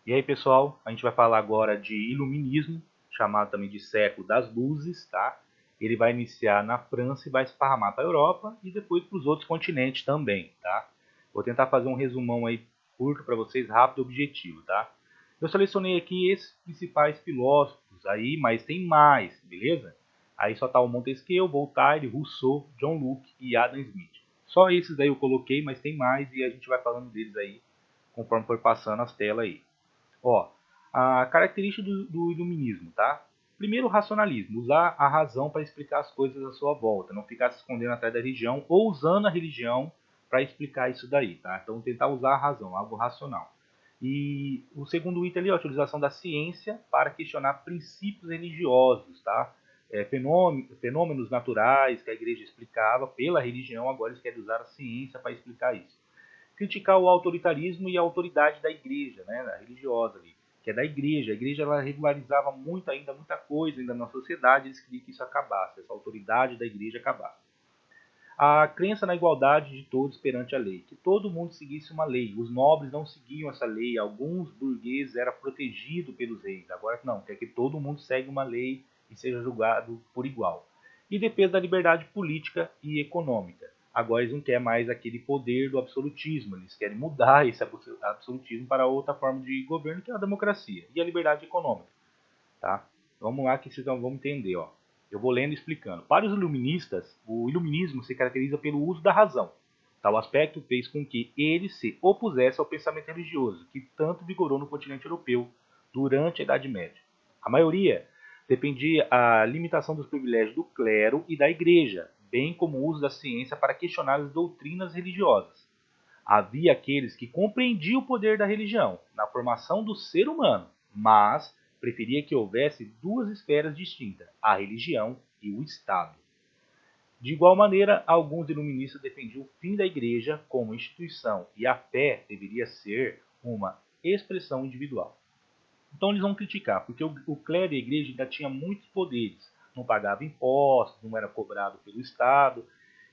E aí, pessoal, a gente vai falar agora de iluminismo, chamado também de século das luzes, tá? Ele vai iniciar na França e vai esparramar para a Europa e depois para os outros continentes também, tá? Vou tentar fazer um resumão aí curto para vocês, rápido e objetivo, tá? Eu selecionei aqui esses principais filósofos aí, mas tem mais, beleza? Aí só tá o Montesquieu, Voltaire, Rousseau, John Locke e Adam Smith. Só esses daí eu coloquei, mas tem mais e a gente vai falando deles aí conforme for passando as telas aí. Ó, a característica do iluminismo, tá? Primeiro, o racionalismo, usar a razão para explicar as coisas à sua volta, não ficar se escondendo atrás da religião ou usando a religião para explicar isso daí, tá? Então, tentar usar a razão, algo racional. E o segundo item ali, a utilização da ciência para questionar princípios religiosos, tá? Fenômenos naturais que a igreja explicava pela religião, agora eles querem usar a ciência para explicar isso. Criticar o autoritarismo e a autoridade da igreja, né, da religiosa ali, que é da igreja. A igreja ela regularizava muito ainda, muita coisa ainda na sociedade, eles queriam que isso acabasse, essa autoridade da igreja acabasse. A crença na igualdade de todos perante a lei, que todo mundo seguisse uma lei. Os nobres não seguiam essa lei, alguns burgueses eram protegidos pelos reis. Agora não, quer que todo mundo segue uma lei e seja julgado por igual. E defesa da liberdade política e econômica. Agora eles não querem mais aquele poder do absolutismo, eles querem mudar esse absolutismo para outra forma de governo, que é a democracia e a liberdade econômica. Tá? Vamos lá que vocês vão entender. Ó. Eu vou lendo e explicando. Para os iluministas, o iluminismo se caracteriza pelo uso da razão. Tal aspecto fez com que ele se opusesse ao pensamento religioso, que tanto vigorou no continente europeu durante a Idade Média. A maioria dependia da limitação dos privilégios do clero e da igreja, bem como o uso da ciência para questionar as doutrinas religiosas. Havia aqueles que compreendiam o poder da religião na formação do ser humano, mas preferia que houvesse duas esferas distintas, a religião e o Estado. De igual maneira, alguns iluministas defendiam o fim da igreja como instituição e a fé deveria ser uma expressão individual. Então eles vão criticar, porque o clero e a igreja ainda tinha muitos poderes, não pagava impostos, não era cobrado pelo Estado,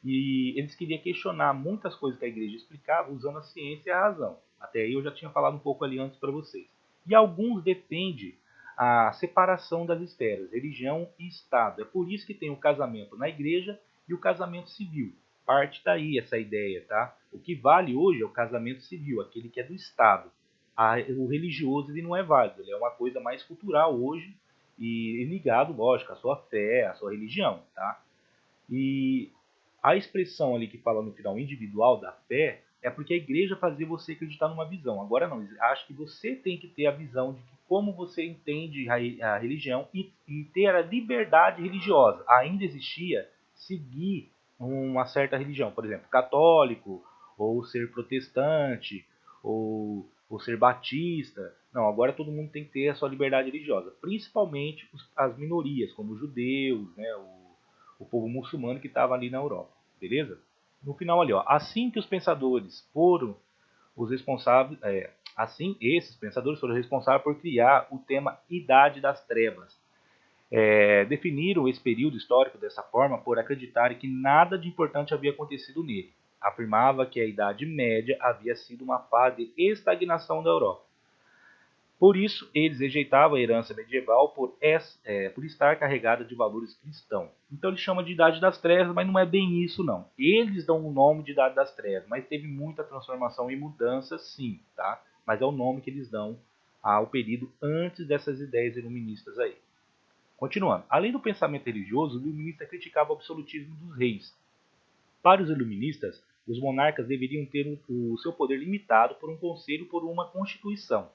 e eles queriam questionar muitas coisas que a igreja explicava usando a ciência e a razão. Até aí eu já tinha falado um pouco ali antes para vocês. E alguns defendem a separação das esferas, religião e Estado. É por isso que tem o casamento na igreja e o casamento civil. Parte daí essa ideia, tá? O que vale hoje é o casamento civil, aquele que é do Estado. O religioso ele não é válido, ele é uma coisa mais cultural hoje e ligado, lógico, à sua fé, à sua religião, tá? E a expressão ali que fala no final individual da fé é porque a igreja fazia você acreditar numa visão. Agora não, acho que você tem que ter a visão de que como você entende a religião e ter a liberdade religiosa. Ainda existia seguir uma certa religião, por exemplo, católico, ou ser protestante, ou ser batista. Não, agora todo mundo tem que ter a sua liberdade religiosa, principalmente as minorias, como os judeus, né, o povo muçulmano que estava ali na Europa, beleza? No final ali, ó, assim que os pensadores foram os responsáveis, assim esses pensadores foram responsáveis por criar o tema Idade das Trevas. Definiram esse período histórico dessa forma por acreditarem que nada de importante havia acontecido nele. Afirmava que a Idade Média havia sido uma fase de estagnação da Europa. Por isso, eles rejeitavam a herança medieval por estar carregada de valores cristãos. Então, eles chamam de Idade das Trevas, mas não é bem isso, não. Eles dão o nome de Idade das Trevas, mas teve muita transformação e mudança, sim, tá? Mas é o nome que eles dão ao período antes dessas ideias iluministas aí. Continuando. Além do pensamento religioso, o iluminista criticava o absolutismo dos reis. Para os iluministas, os monarcas deveriam ter o seu poder limitado por um conselho por uma constituição.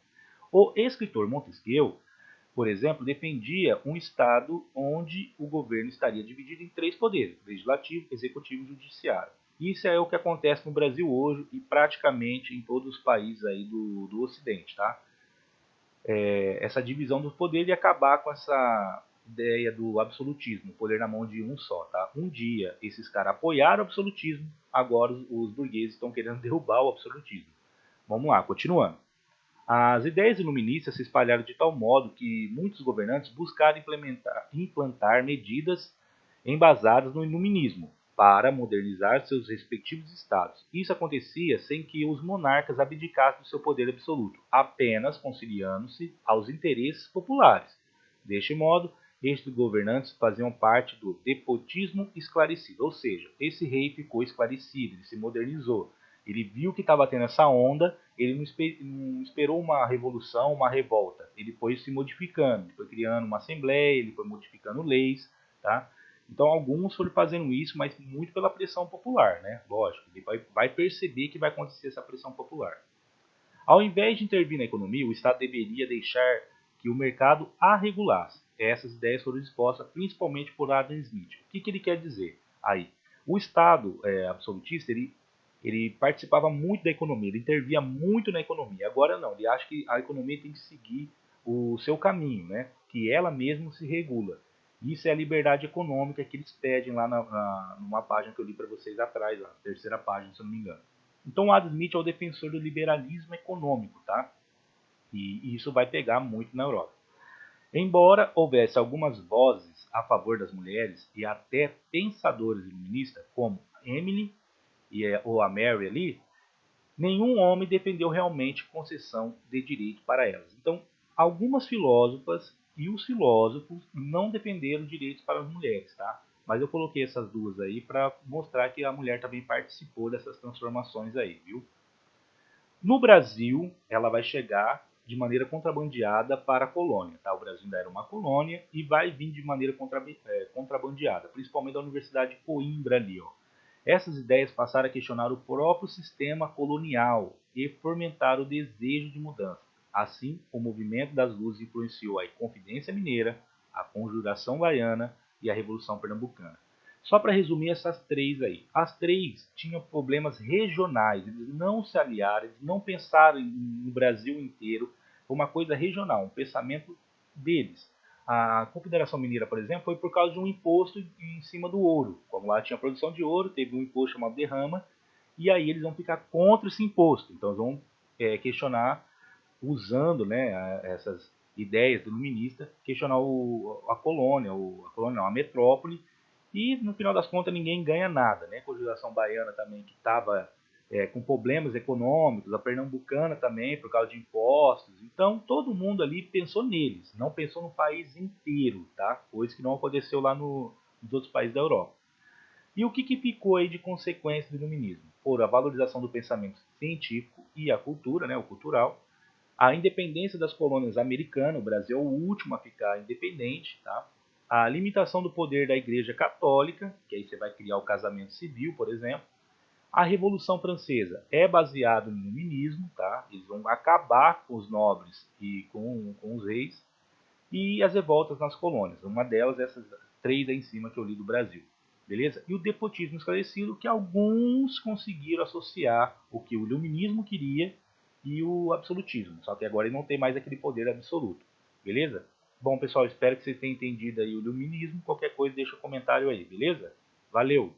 O escritor Montesquieu, por exemplo, defendia um Estado onde o governo estaria dividido em três poderes: legislativo, executivo e judiciário. Isso é o que acontece no Brasil hoje e praticamente em todos os países aí do Ocidente, tá? Essa divisão dos poderes e acabar com essa ideia do absolutismo, poder na mão de um só, tá? Um dia esses caras apoiaram o absolutismo, agora os burgueses estão querendo derrubar o absolutismo. Vamos lá, continuando. As ideias iluministas se espalharam de tal modo que muitos governantes buscaram implantar medidas embasadas no iluminismo. para modernizar seus respectivos estados. Isso acontecia sem que os monarcas abdicassem do seu poder absoluto, apenas conciliando-se aos interesses populares. Deste modo, estes governantes faziam parte do despotismo esclarecido, ou seja, esse rei ficou esclarecido, ele se modernizou, ele viu que estava tendo essa onda, ele não esperou uma revolução, uma revolta, ele foi se modificando, ele foi criando uma assembleia, ele foi modificando leis, tá? Então alguns foram fazendo isso, mas muito pela pressão popular, né? Lógico, ele vai perceber que vai acontecer essa pressão popular. Ao invés de intervir na economia, o Estado deveria deixar que o mercado a regulasse. Essas ideias foram expostas principalmente por Adam Smith. O que ele quer dizer aí? O Estado absolutista, ele participava muito da economia, ele intervia muito na economia. Agora não, ele acha que a economia tem que seguir o seu caminho, né? Que ela mesma se regula. Isso é a liberdade econômica que eles pedem lá numa página que eu li para vocês atrás, a terceira página, se eu não me engano. Então, o Adam Smith é o defensor do liberalismo econômico, tá? E isso vai pegar muito na Europa. Embora houvesse algumas vozes a favor das mulheres e até pensadores iluministas, como Emily ou a Mary ali, nenhum homem defendeu realmente concessão de direito para elas. Então, algumas filósofas e os filósofos não defenderam direitos para as mulheres, tá? Mas eu coloquei essas duas aí para mostrar que a mulher também participou dessas transformações aí, viu? No Brasil, ela vai chegar de maneira contrabandeada para a colônia, tá? O Brasil ainda era uma colônia e vai vir de maneira contrabandeada, principalmente da Universidade de Coimbra ali, ó. Essas ideias passaram a questionar o próprio sistema colonial e fomentaram o desejo de mudança. Assim, o movimento das luzes influenciou a Inconfidência Mineira, a Conjuração Baiana e a Revolução Pernambucana. Só para resumir essas três aí. As três tinham problemas regionais, eles não se aliaram, eles não pensaram no Brasil inteiro, foi uma coisa regional, um pensamento deles. A Confederação Mineira, por exemplo, foi por causa de um imposto em cima do ouro. Como lá tinha produção de ouro, teve um imposto chamado derrama, e aí eles vão ficar contra esse imposto. Então eles vão questionar, usando, né, essas ideias iluministas, questionar a colônia, a metrópole, e no final das contas ninguém ganha nada, né? A Conjuração Baiana também, que estava com problemas econômicos, a Pernambucana também, por causa de impostos. Então todo mundo ali pensou neles, não pensou no país inteiro, tá? Coisa que não aconteceu lá nos outros países da Europa. E o que ficou aí de consequência do iluminismo? Por a valorização do pensamento científico e a cultura, né, o cultural, a independência das colônias americanas, o Brasil é o último a ficar independente, tá? A limitação do poder da Igreja Católica, que aí você vai criar o casamento civil, por exemplo. A Revolução Francesa é baseada no iluminismo, tá? Eles vão acabar com os nobres e com os reis. E as revoltas nas colônias. Uma delas, essas três aí em cima que eu li do Brasil. Beleza? E o despotismo esclarecido, que alguns conseguiram associar o que o iluminismo queria e o absolutismo. Só que agora ele não tem mais aquele poder absoluto. Beleza? Bom, pessoal, espero que vocês tenham entendido aí o iluminismo. Qualquer coisa, deixa um comentário aí, beleza? Valeu!